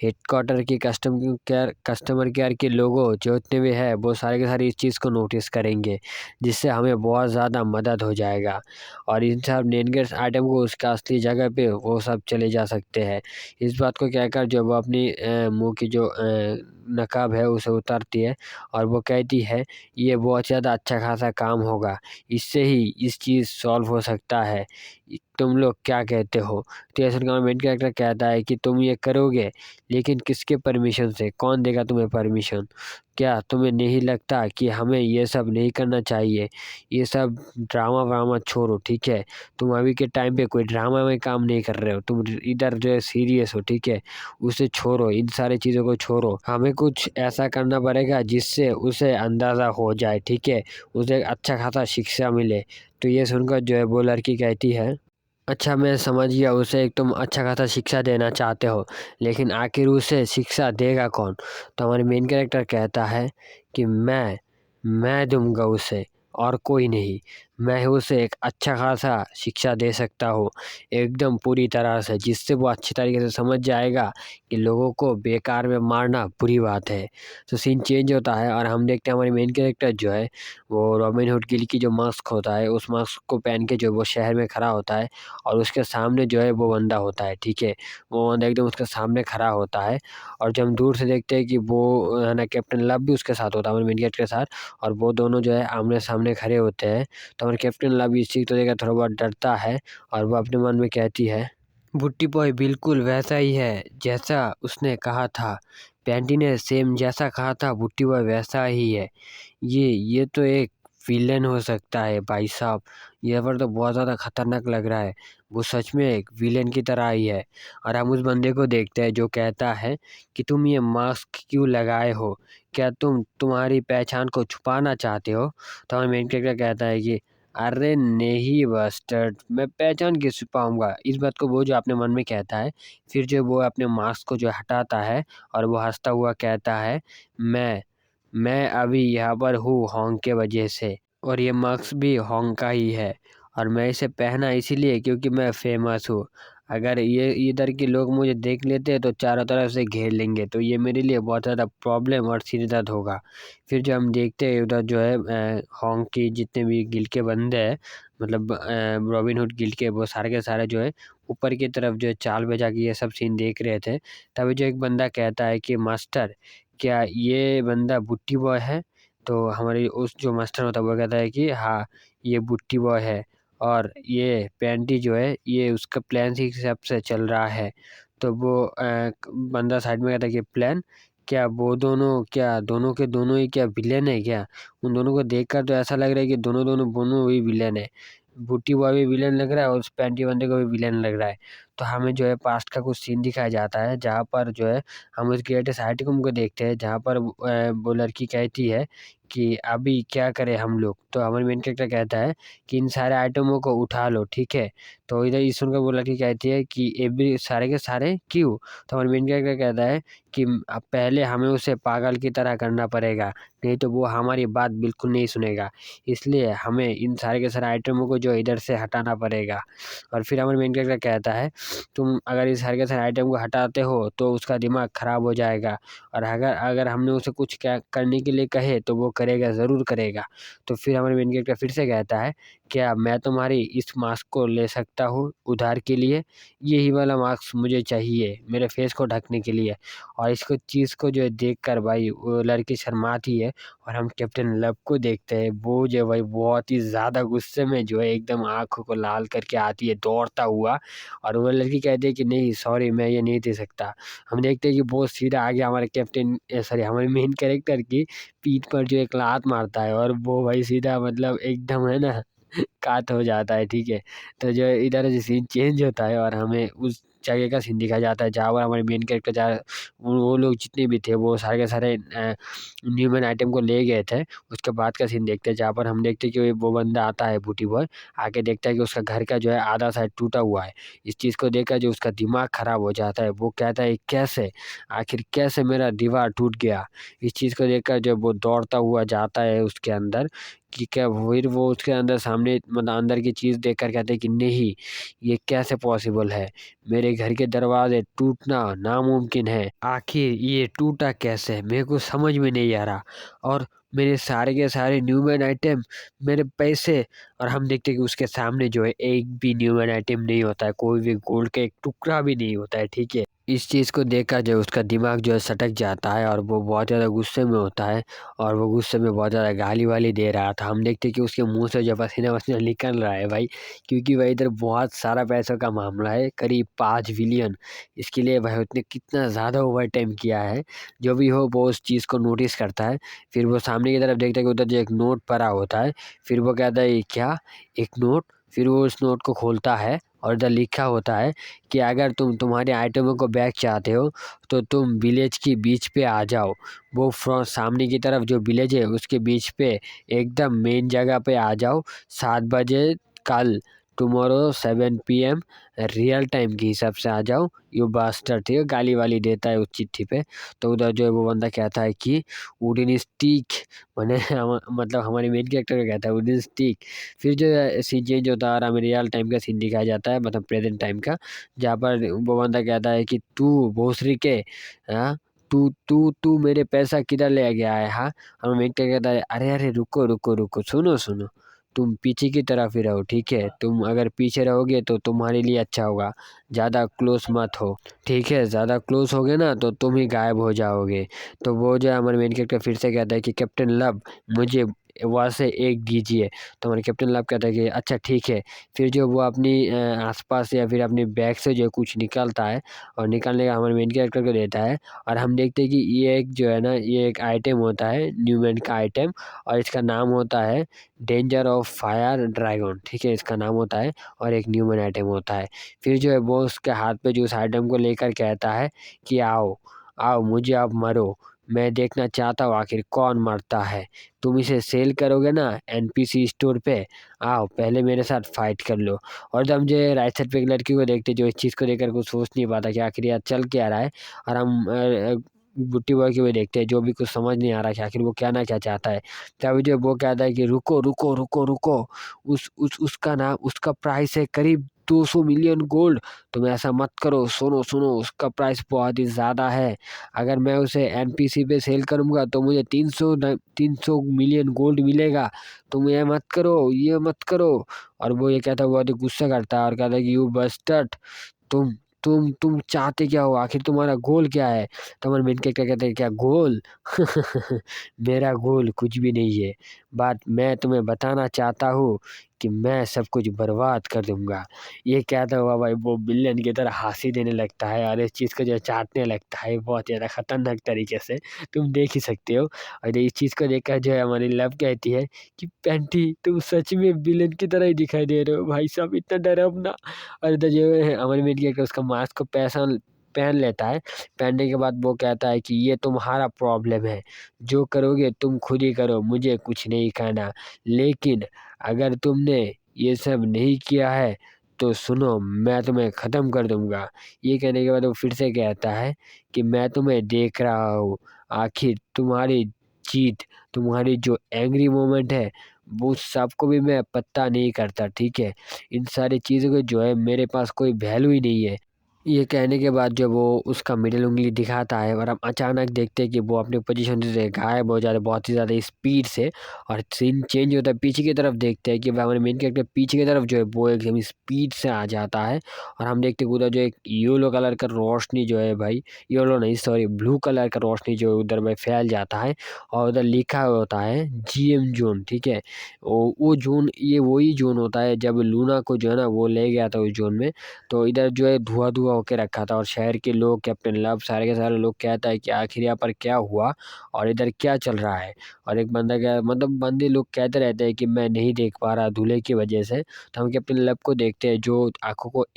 हेडक्वार्टर के कस्टमर केयर के लोगों जितने भी है वो सारे के सारे इस चीज़ को नोटिस करेंगे, जिससे हमें बहुत ज़्यादा मदद हो जाएगा और इन सब नेनगेट्स आइटम को उसका असली जगह पे वो सब चले जा सकते हैं। इस बात को कहकर जो वो अपनी मुँह की जो नकाब है उसे उतारती है और वो कहती है ये बहुत ज़्यादा अच्छा खासा काम होगा, इससे ही इस चीज़ सॉल्व हो सकता है। तुम लोग क्या कहते हो? तो ये सुनकर मेन कैरेक्टर कहता है कि तुम ये करोगे, लेकिन किसके परमिशन से? कौन देगा तुम्हें परमिशन? क्या तुम्हें नहीं लगता कि हमें ये सब नहीं करना चाहिए? ये सब ड्रामा-वामा छोड़ो, ठीक है? तुम अभी के टाइम पे कोई ड्रामा में काम नहीं कर रहे हो, तुम इधर जो है सीरियस हो, ठीक है? उसे छोड़ो, इन सारी चीज़ों को छोड़ो। हमें कुछ ऐसा करना पड़ेगा जिससे उसे अंदाज़ा हो जाए, ठीक है? उसे अच्छा खासा शिक्षा मिले। तो ये सुनकर जो है वो लड़की कहती है, अच्छा मैं समझ गया, उसे एक तुम अच्छा खासा शिक्षा देना चाहते हो, लेकिन आखिर उसे शिक्षा देगा कौन? तो हमारे मेन कैरेक्टर कहता है कि मैं दूँगा उसे और कोई नहीं। मैं उसे एक अच्छा खासा शिक्षा दे सकता हूँ, एकदम पूरी तरह से, जिससे वो अच्छी तरीके से समझ जाएगा कि लोगों को बेकार में मारना बुरी बात है। तो सीन चेंज होता है और हम देखते हैं हमारे मेन कैरेक्टर जो है वो रॉबिन हुड गिल की जो मास्क होता है, उस मास्क को पहन के जो वो शहर में खड़ा होता है और उसके सामने जो है वो बंदा होता है, ठीक है? वो बंदा एकदम उसके सामने खड़ा होता है और जब हम दूर से देखते हैं कि वो है ना कैप्टन लब भी उसके साथ होता है, हमारे मेन कैरेक्टर के साथ, और वो दोनों जो है आमने-सामने खड़े होते हैं। तो हमारे कैप्टन लब इस चीज़ को देखकर थोड़ा बहुत डरता है और वो अपने मन में कहती है, बुट्टी बॉय बिल्कुल वैसा ही है जैसा उसने कहा था। पैंटी ने सेम जैसा कहा था बुट्टी बॉय वैसा ही है। ये तो एक विलेन हो सकता है भाई साहब। ये पर तो बहुत ज़्यादा खतरनाक लग रहा है। वो सच में एक विलेन की तरह ही है। और हम उस बंदे को देखते हैं जो कहता है कि तुम ये मास्क क्यों लगाए हो? क्या तुम तुम्हारी पहचान को छुपाना चाहते हो? तो हमारा मेन कैरेक्टर कहता है कि अरे नहीं बस्टर्ड, मैं पहचान कैसे छुपाऊँगा? इस बात को वो जो अपने मन में कहता है, फिर जो वो अपने मास्क को जो हटाता है और वो हँसता हुआ कहता है, मैं अभी यहाँ पर हूँ होंग के वजह से, और ये मास्क भी होंग का ही है, और मैं इसे पहना इसीलिए क्योंकि मैं फेमस हूँ। अगर ये इधर के लोग मुझे देख लेते हैं तो चारों तरफ से घेर लेंगे, तो ये मेरे लिए बहुत ज़्यादा प्रॉब्लम और सिर दर्द होगा। फिर जो हम देखते हैं उधर जो है होंग की जितने भी गिल्ड के बंदे हैं, मतलब रॉबिन हुड गिल्ड के, वो सारे के सारे जो है ऊपर की तरफ जो है चाल बजा के ये सब सीन देख रहे थे। तभी जो एक बंदा कहता है कि मास्टर, क्या ये बंदा बुट्टी बॉय है? तो हमारी उस जो मास्टर होता है वो कहता है कि हाँ, ये बुट्टी बॉय है, और ये पैंटी जो है ये उसका प्लान के हिसाब से चल रहा है। तो वो बंदा साइड में कहता है कि प्लान? क्या वो दोनों, क्या दोनों के दोनों ही क्या विलेन है क्या? उन दोनों को देखकर तो ऐसा लग रहा है कि दोनों दोनों दोनों ही विलेन है। बुट्टी बॉय भी विलेन लग रहा है और उस पैंटी बंदे को भी विलेन लग रहा है। तो हमें जो है पास्ट का कुछ सीन दिखाया जाता है जहाँ पर जो है हम उस ग्रेटेस्ट आर्टिकम को देखते हैं, जहाँ पर वो लड़की कहती है कि अभी क्या करें हम लोग? तो हमारे मेन कैरेक्टर कहता है कि इन सारे आइटमों को उठा लो, ठीक है? तो इधर ये सुनकर वो लड़की कहती है कि एवरी सारे के सारे क्यों? तो हमारे मेन कैरेक्टर कहता है कि अब पहले हमें उसे पागल की तरह करना पड़ेगा, नहीं तो वो हमारी बात बिल्कुल नहीं सुनेगा। इसलिए हमें इन सारे के सारे आइटमों को जो इधर से हटाना पड़ेगा। और फिर हमारे मेन कैरेक्टर कहता है, तुम अगर इस सारे के सारे आइटम को हटाते हो तो उसका दिमाग खराब हो जाएगा, और अगर अगर हमने उसे कुछ क्या करने के लिए कहे तो वो करेगा, ज़रूर करेगा। तो फिर हमारे मेन कैरेक्टर फिर से कहता है, क्या मैं तुम्हारी इस मास्क को ले सकता हूँ उधार के लिए? यही वाला मास्क मुझे चाहिए मेरे फेस को ढकने के लिए। और इसको चीज़ को जो है देखकर भाई वो लड़की शर्माती है, और हम कैप्टन लब को देखते हैं, वो जो है भाई बहुत ही ज़्यादा गुस्से में जो है एकदम आँखों को लाल करके आती है दौड़ता हुआ, और वो लड़की कहती है कि नहीं सॉरी, मैं ये नहीं दे सकता। हम देखते हैं कि वो सीधा आगे हमारे कैप्टन सॉरी हमारे मेन कैरेक्टर की पीठ पर जो एक लात मारता है, और वो भाई सीधा मतलब एकदम है ना काट हो जाता है, ठीक है? तो जो है इधर जो सीन चेंज होता है और हमें उस जगह का सीन दिखाया जाता है जहाँ पर हमारे मेन कैरेक्टर जहाँ वो लोग जितने भी थे वो सारे के सारे न्यूमन आइटम को ले गए थे। उसके बाद का सीन देखते हैं जहाँ पर हम देखते हैं कि वो बंदा आता है बूटी बॉय, आके देखता है कि उसका घर का जो है आधा साइड टूटा हुआ है। इस चीज़ को देखकर जो उसका दिमाग खराब हो जाता है, वो कहता है कैसे? आखिर कैसे मेरा दीवार टूट गया? इस चीज़ को देखकर जो वो दौड़ता हुआ जाता है उसके अंदर, कि क्या फिर वो उसके अंदर सामने मतलब अंदर की चीज़ देखकर कहते हैं कि नहीं, ये कैसे पॉसिबल है? मेरे घर के दरवाज़े टूटना नामुमकिन है। आखिर ये टूटा कैसे? मेरे को समझ में नहीं आ रहा। और मेरे सारे के सारे न्यूमन आइटम, मेरे पैसे, और हम देखते हैं कि उसके सामने जो है एक भी न्यूमन आइटम नहीं होता है, कोई भी गोल्ड का एक टुकड़ा भी नहीं होता है, ठीक है? इस चीज़ को देखकर जो है उसका दिमाग जो है सटक जाता है, और वो बहुत ज़्यादा गुस्से में होता है, और वो गुस्से में बहुत ज़्यादा गाली-वाली दे रहा था। हम देखते हैं कि उसके मुँह से जो पसीना-वसीना निकल रहा है भाई, क्योंकि भाई इधर बहुत सारा पैसों का मामला है, करीब 5 बिलियन। इसके लिए भाई उसने कितना ज़्यादा ओवरटाइम किया है। जो भी हो वो उस चीज़ को नोटिस करता है। फिर वो सामने की तरफ देखता है कि उधर जो एक नोट पड़ा होता है। फिर वो कहता है, ये क्या? एक नोट? फिर वो उस नोट को खोलता है, और इधर लिखा होता है कि अगर तुम तुम्हारे आइटमों को बैक चाहते हो तो तुम विलेज की बीच पे आ जाओ। वो सामने की तरफ जो विलेज है उसके बीच पे एकदम मेन जगह पे आ जाओ, 7 बजे कल, टुमारो 7 PM रियल टाइम के हिसाब से आ जाओ, यू बास्टर्ड, ठीक है? गाली वाली देता है उस चिट्ठी पे। तो उधर जो है वो बंदा कहता है कि वुडन स्टिक, मैंने मतलब हमारे मेन कैरेक्टर का कहता है वुडन स्टिक। फिर जो है सीन चेंज होता है और हमें रियल टाइम का सीन दिखाया जाता है, मतलब प्रेजेंट टाइम का, जहाँ पर वो बंदा कहता है कि तू भोसरी के, हाँ, तू तू तू मेरे पैसा किधर ले गया है, हाँ? और मेन कैरेक्टर कहता है, अरे अरे रुको रुको रुको, सुनो सुनो, तुम पीछे की तरफ ही रहो, ठीक है? तुम अगर पीछे रहोगे तो तुम्हारे लिए अच्छा होगा, ज़्यादा क्लोज मत हो, ठीक है? ज़्यादा क्लोज होगे ना तो तुम ही गायब हो जाओगे। तो वो जो है हमारे मेन कैरेक्टर फिर से कहता है कि कैप्टन लव, मुझे वहाँ से एक दीजिए। तो हमारे कैप्टन लव कहता है कि अच्छा ठीक है। फिर जो वो अपनी आस-पास या फिर अपने बैग से जो कुछ निकालता है, और निकालने का हमारे मेन कैरेक्टर को देता है, और हम देखते हैं कि ये एक जो है ना, ये एक आइटम होता है, न्यूमैन का आइटम, और इसका नाम होता है डेंजर ऑफ फायर ड्रैगन, ठीक है? इसका नाम होता है, और एक न्यूमैन आइटम होता है। फिर जो है वो उसके हाथ पे जो उस आइटम को लेकर कहता है कि आओ, आओ मुझे अब मरो, मैं देखना चाहता हूँ आखिर कौन मरता है। तुम इसे सेल करोगे ना एनपीसी स्टोर पे, आओ पहले मेरे साथ फाइट कर लो। और जब हम जो है राइट साइड पे एक लड़की को देखते जो इस चीज़ को देखकर कुछ सोच नहीं पाता कि आखिर यार चल क्या रहा है, और हम बुट्टी बॉय की भी देखते हैं, जो भी कुछ समझ नहीं आ रहा कि आखिर वो क्या चाहता है। तभी जो वो कहता है कि रुको, रुको, रुको, रुको, उसका ना उसका प्राइस है करीब 200 मिलियन गोल्ड। तुम ऐसा मत करो, सुनो, सुनो, उसका प्राइस बहुत ही ज़्यादा है। अगर मैं उसे एनपीसी पे सेल करूँगा तो मुझे 300 मिलियन गोल्ड मिलेगा। तुम ये मत करो। और वो ये कहता है, बहुत ही गुस्सा करता है और कहता है कि यू बस्टर्ड, तुम तुम चाहते क्या हो? आखिर तुम्हारा गोल क्या है? तो हमारे मेन कैरेक्टर कहते हैं, क्या गोल? मेरा गोल कुछ भी नहीं है। मैं तुम्हें बताना चाहता हूँ कि मैं सब कुछ बर्बाद कर दूँगा। ये कहता हुआ भाई वो विलेन की तरह हँसी देने लगता है और इस चीज़ को जो है चाटने लगता है बहुत ज़्यादा खतरनाक तरीके से। तुम देख ही सकते हो। और इस चीज़ को देखकर जो है हमारी लव कहती है कि पैंटी, तुम सच में विलेन की तरह ही दिखाई दे रहे हो भाई साहब, इतना डरावना। और इधर जो है हमारे मेन कैरेक्टर उसका मास्क को पहन लेता है। पहनने के बाद वो कहता है कि ये तुम्हारा प्रॉब्लम है, जो करोगे तुम खुद ही करो, मुझे कुछ नहीं कहना। लेकिन अगर तुमने ये सब नहीं किया है तो सुनो, मैं तुम्हें ख़त्म कर दूँगा। ये कहने के बाद वो फिर से कहता है कि मैं तुम्हें देख रहा हूँ, आखिर तुम्हारी जीत, तुम्हारी जो एंग्री मोमेंट है, वो सबको भी मैं पत्ता नहीं करता, ठीक है? इन सारी चीज़ों की जो है मेरे पास कोई वैल्यू ही नहीं है। ये कहने के बाद जब वो उसका मिडिल उँगली दिखाता है और हम अचानक देखते हैं कि वो अपनी पोजीशन से गायब हो जाता है बहुत ही ज़्यादा स्पीड से। और सीन चेंज होता है, पीछे की तरफ देखते हैं कि वह हमारे मेन कैरेक्टर पीछे की तरफ जो है वो एकदम स्पीड से आ जाता है। और हम देखते हैं कि उधर जो एक येलो कलर का रोशनी जो है भाई, येलो नहीं सॉरी ब्लू कलर का रोशनी जो है उधर भाई फैल जाता है। और उधर लिखा होता है जीएम ज़ोन, ठीक है? वो ज़ोन, ये वही ज़ोन होता है जब लूना को जो है ना वो ले गया था उस ज़ोन में। तो इधर जो है धुआँ-धुआँ होके रखा था और शहर के लोग, कैप्टन लव, सारे के सारे लोग कहता है कि आखिर यहाँ पर क्या हुआ और इधर क्या चल रहा है? और एक बंदा क्या मतलब बंदे लोग कहते रहते हैं कि मैं नहीं देख पा रहा दूल्हे की वजह से। तो हम कैप्टन लव को देखते हैं जो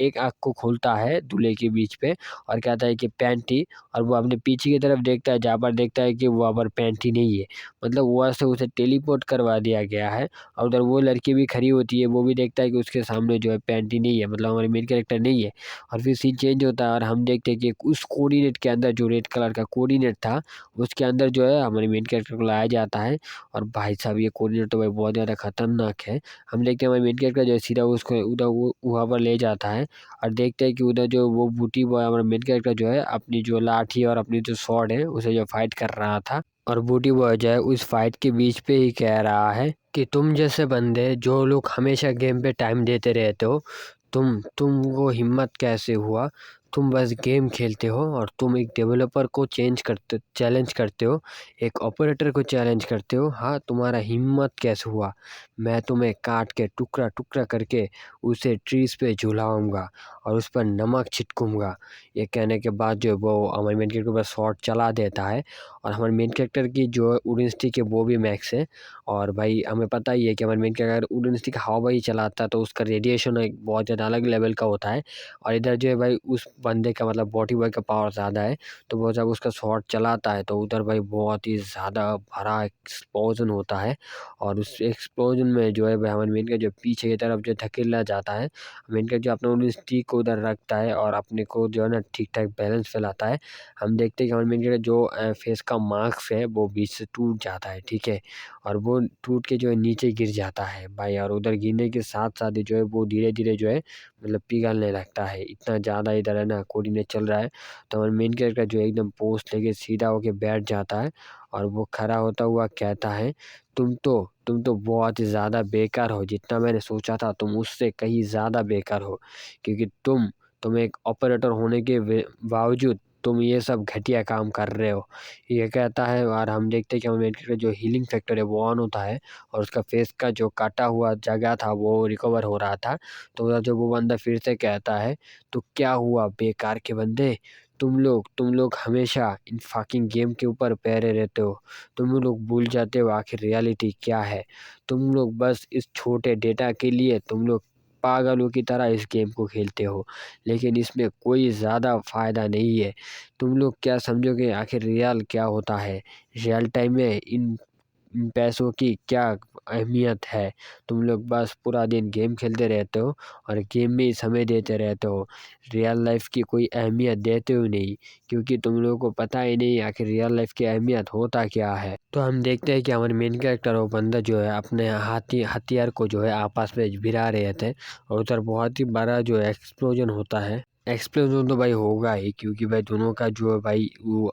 एक आँख को खोलता है दूल्हे के बीच पे और कहता है कि पैंटी। और वो अपने पीछे की तरफ देखता है जहाँ पर देखता है कि वहाँ पर पैंटी नहीं है। मतलब वहाँ से उसे टेलीपोर्ट करवा दिया गया है। और उधर वो लड़की भी खड़ी होती है, वो भी देखता है कि उसके सामने जो है पैंटी नहीं है, मतलब हमारे मेन कैरेक्टर नहीं है। और फिर सीन चेंज होता है और हम देखते हैं कि उस कोऑर्डिनेट के अंदर जो रेड कलर का कोऑर्डिनेट था, उसके अंदर जो है हमारे मेन कैरेक्टर को लाया जाता है। और भाई साहब ये कोऑर्डिनेट तो भाई बहुत ज़्यादा खतरनाक है। हम देखते हैं हमारे मेन कैरेक्टर जो है सीधा उसको उधर वो वहाँ पर ले जाता है और देखते हैं कि उधर जो वो बूटी बॉय हमारा मेन कैरेक्टर जो है अपनी जो लाठी और अपनी जो स्वॉर्ड है उसे जो फाइट कर रहा था। और बूटी बॉय जो है उस फाइट के बीच पे ही कह रहा है कि तुम जैसे बंदे जो लोग हमेशा गेम पे टाइम देते रहते हो, तुम वो हिम्मत कैसे हुआ? तुम बस गेम खेलते हो और तुम एक डेवलपर को चैलेंज करते हो, एक ऑपरेटर को चैलेंज करते हो। हाँ, तुम्हारा हिम्मत कैसे हुआ? मैं तुम्हें काट के टुकड़ा-टुकड़ा करके उसे ट्रीज़ पे झुलाऊँगा और उस पर नमक छिटकूँगा। ये कहने के बाद जो है वो हमारे मेन कैरेक्टर पर शॉट चला देता है। और हमारे मेन कैरेक्टर की जो उड़न स्टिक है वो भी मैक्स है। और भाई हमें पता ही है कि हमारे मेन कैरेक्टर उड़न स्टिक हवा ही चलाता है तो उसका रेडिएशन एक बहुत ज़्यादा अलग लेवल का होता है। और इधर जो है भाई उस बंदे का मतलब बॉडी बॉय का पावर ज़्यादा है। तो वो जब उसका शॉट चलाता है तो उधर भाई बहुत ही ज़्यादा बड़ा एक्सप्लोजन होता है। और उस एक्सप्लोजन में जो है भाई हमारे मेन कैरेक्टर जो पीछे की तरफ जो धकेला जाता है। मेन कैरेक्टर जो अपना उड़न स्टिक को उधर रखता है और अपने को जो है ना ठीक-ठाक बैलेंस फैलाता है। हम देखते हैं कि हमारे मेन कैरेक्टर जो फेस का मास्क है वो बीच से टूट जाता है, ठीक है? और वो टूट के जो है नीचे गिर जाता है भाई। और उधर गिरने के साथ-साथ ही जो है वो धीरे-धीरे जो है मतलब पिघलने लगता है। इतना ज़्यादा इधर है ना कोऑर्डिनेट चल रहा है। तो हमारा मेन कैरेक्टर जो है एकदम पोज़ लेके सीधा होके बैठ जाता है और वो खड़ा होता हुआ कहता है, तुम तो बहुत ही ज़्यादा बेकार हो। जितना मैंने सोचा था तुम उससे कहीं ज़्यादा बेकार हो। क्योंकि तुम एक ऑपरेटर होने के बावजूद तुम ये सब घटिया काम कर रहे हो। ये कहता है और हम देखते हैं कि हमारे मेन कैरेक्टर जो हीलिंग फैक्टर है वो ऑन होता है और उसका फेस का जो काटा हुआ जगह था वो रिकवर हो रहा था। तो उधर जो वो बंदा फिर से कहता है, तो क्या हुआ बेकार के बंदे? तुम लोग हमेशा इन फकिंग गेम के ऊपर पैरे रहते हो। तुम लोग भूल जाते हो आखिर रियलिटी क्या है। तुम लोग बस इस छोटे डेटा के लिए तुम लोग पागलों की तरह इस गेम को खेलते हो। लेकिन इसमें कोई ज़्यादा फ़ायदा नहीं है। तुम लोग क्या समझोगे आखिर रियल क्या होता है? रियल टाइम में इन इन पैसों की क्या अहमियत है। तुम लोग बस पूरा दिन गेम खेलते रहते हो और गेम में ही समय देते रहते हो। रियल लाइफ की कोई अहमियत देते हो नहीं, क्योंकि तुम लोगों को पता ही नहीं आखिर रियल लाइफ की अहमियत होता क्या है। तो हम देखते हैं कि हमारे मेन कैरेक्टर वो बंदा जो है अपने हथियार को जो है आपस में भिड़ा रहे थे और उधर बहुत ही बड़ा जो है एक्सप्लोजन होता है। एक्सप्लोजन तो भाई होगा ही, क्योंकि भाई दोनों का जो है भाई वो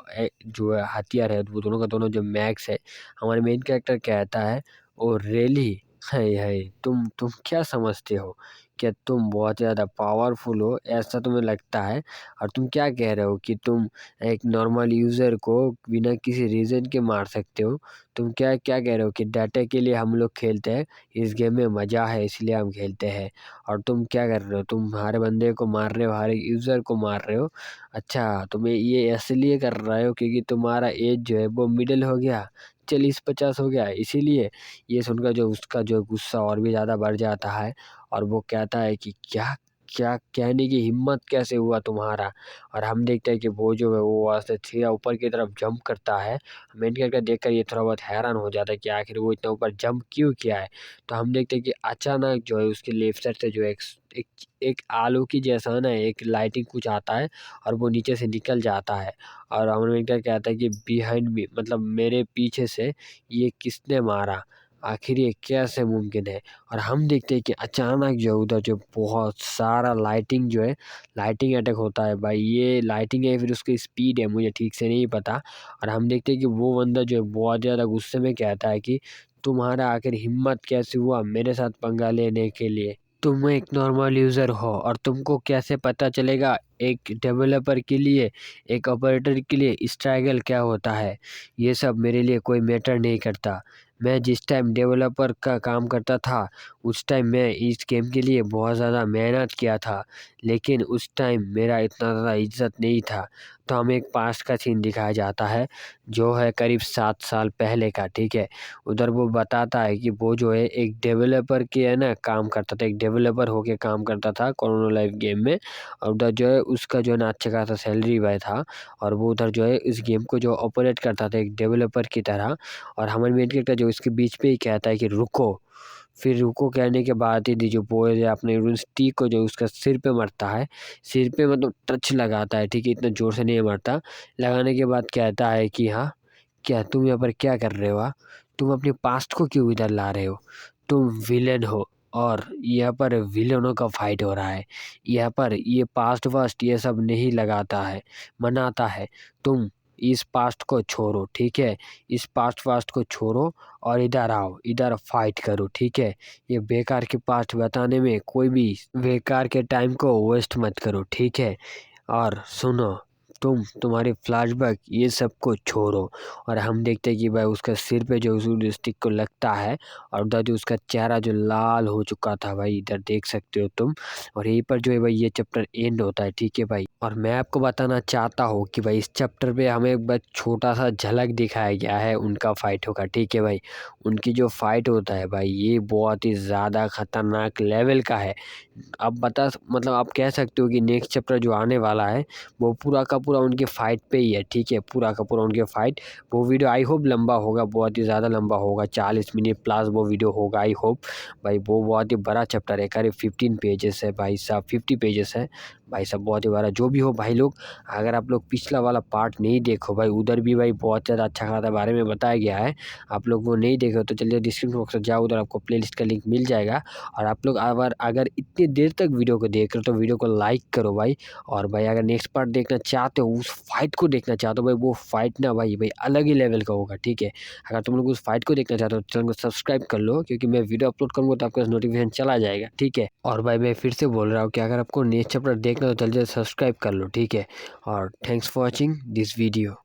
जो है हथियार है वो दोनों का दोनों जो मैक्स है। हमारे मेन कैरेक्टर कहता है ओ रियली है तुम क्या समझते हो, क्या तुम बहुत ज़्यादा पावरफुल हो ऐसा तुम्हें लगता है, और तुम क्या कह रहे हो कि तुम एक नॉर्मल यूज़र को बिना किसी रीज़न के मार सकते हो। तुम क्या क्या कह रहे हो कि डाटा के लिए हम लोग खेलते हैं, इस गेम में मज़ा है इसलिए हम खेलते हैं, और तुम क्या कर रहे हो, तुम हमारे बंदे को मार रहे हो, हमारे यूज़र को मार रहे हो। अच्छा तुम्हें ये इसलिए कर रहे हो क्योंकि तुम्हारा एज जो है वो मिडिल हो गया, 40-50 हो गया इसीलिए। ये सुनकर जो उसका जो गुस्सा और भी ज़्यादा बढ़ जाता है और वो कहता है कि क्या क्या कहने की हिम्मत कैसे हुआ तुम्हारा। और हम देखते हैं कि वो जो है वो वहाँ से सीधा ऊपर की तरफ जंप करता है। मेन कैरेक्टर देखकर ये थोड़ा बहुत हैरान हो जाता है कि आखिर वो इतना ऊपर जंप क्यों किया है। तो हम देखते हैं कि अचानक जो है उसके लेफ्ट साइड से जो है एक एक आलू की जैसा ना एक लाइटिंग कुछ आता है और वो नीचे से निकल जाता है। और हमारा मेन कैरेक्टर कहता है कि बिहाइंड मी, मतलब मेरे पीछे से ये किसने मारा, आखिर ये कैसे मुमकिन है। और हम देखते हैं कि अचानक जो उधर जो बहुत सारा लाइटिंग जो है लाइटिंग अटैक होता है। भाई ये लाइटिंग है फिर उसकी स्पीड है मुझे ठीक से नहीं पता। और हम देखते हैं कि वो बंदा जो है बहुत ज़्यादा गुस्से में कहता है कि तुम्हारा आखिर हिम्मत कैसे हुआ मेरे साथ पंगा लेने के लिए। तुम एक नॉर्मल यूज़र हो और तुमको कैसे पता चलेगा एक डेवलपर के लिए, एक ऑपरेटर के लिए स्ट्रगल क्या होता है। ये सब मेरे लिए कोई मैटर नहीं करता। मैं जिस टाइम डेवलपर का काम करता था उस टाइम मैं इस गेम के लिए बहुत ज़्यादा मेहनत किया था, लेकिन उस टाइम मेरा इतना ज़्यादा इज़्ज़त नहीं था। तो हमें एक पास्ट का सीन दिखाया जाता है जो है करीब 7 साल पहले का, ठीक है। उधर वो बताता है कि वो जो है एक डेवलपर के है ना काम करता था, एक डेवलपर होके काम करता था कोरोना लाइफ गेम में। और उधर जो है उसका जो है ना अच्छा खासा सैलरी भी था और वो उधर जो है इस गेम को जो ऑपरेट करता था एक डेवलपर की तरह। और हमारे मेन कैरेक्टर जो इसके बीच पे ही कहता है कि रुको। फिर रुको कहने के बाद ही जो बॉय है अपने स्टिक को जो उसका सिर पे मारता है, सिर पे मतलब टच लगाता है, ठीक है, इतना ज़ोर से नहीं मारता। लगाने के बाद कहता है कि हाँ, क्या तुम यहाँ पर क्या कर रहे हो? तुम अपने पास्ट को क्यों इधर ला रहे हो? तुम विलेन हो और यहाँ पर विलेनों का फाइट हो रहा है। यहाँ पर ये पास्ट वास्ट ये सब नहीं लगाता है, मनाता है। तुम इस पास्ट को छोड़ो, ठीक है? इस पास्ट वास्ट को छोड़ो और इधर आओ, इधर फाइट करो, ठीक है? ये बेकार के पास्ट बताने में कोई भी बेकार के टाइम को वेस्ट मत करो, ठीक है? और सुनो, तुम्हारे फ्लैशबैक ये सब को छोड़ो। और हम देखते हैं कि भाई उसका सिर पे जो उस स्टिक को लगता है और उधर जो उसका चेहरा जो लाल हो चुका था भाई, इधर देख सकते हो तुम। और यहीं पर जो है भाई ये चैप्टर एंड होता है, ठीक है भाई। और मैं आपको बताना चाहता हूँ कि भाई इस चैप्टर पे हमें एक बस छोटा सा झलक दिखाया गया है उनका फाइटों का, ठीक है भाई। उनकी जो फाइट होता है भाई ये बहुत ही ज़्यादा खतरनाक लेवल का है। मतलब आप कह सकते हो कि नेक्स्ट चैप्टर जो आने वाला है वो पूरा का पूरा उनके फाइट पे ही है, ठीक है, पूरा का पूरा उनके फाइट। वो वीडियो आई होप लंबा होगा, बहुत ही ज़्यादा लंबा होगा, 40 मिनट प्लस वो वीडियो होगा आई होप। भाई वो बहुत ही बड़ा चैप्टर है, करीब 15 पेजेस है भाई साहब, 50 पेजेस है भाई साहब, बहुत ही बड़ा। जो भी हो भाई लोग, अगर आप लोग पिछला वाला पार्ट नहीं देखो भाई, उधर भी भाई बहुत ज़्यादा अच्छा खासा बारे में बताया गया है। आप लोग वो नहीं देखे हो तो चलिए डिस्क्रिप्शन बॉक्स में जाओ, उधर आपको प्लेलिस्ट का लिंक मिल जाएगा। और आप लोग अगर इतनी देर तक वीडियो को देख रहे हो तो वीडियो को लाइक करो भाई। और भाई अगर नेक्स्ट पार्ट देखना चाहते हो, उस फाइट को देखना चाहते हो भाई, वो फाइट ना भाई भाई अलग ही लेवल का होगा, ठीक है। अगर तुम लोग उस फाइट को देखना चाहते हो तो चैनल को सब्सक्राइब कर लो, क्योंकि मैं वीडियो अपलोड करूँगा तो आपके पास नोटिफिकेशन चला जाएगा, ठीक है। और भाई मैं फिर से बोल रहा हूँ कि अगर आपको नेक्स्ट चैप्टर देखना तो जल्दी से सब्सक्राइब कर लो, ठीक है। और thanks for watching this video.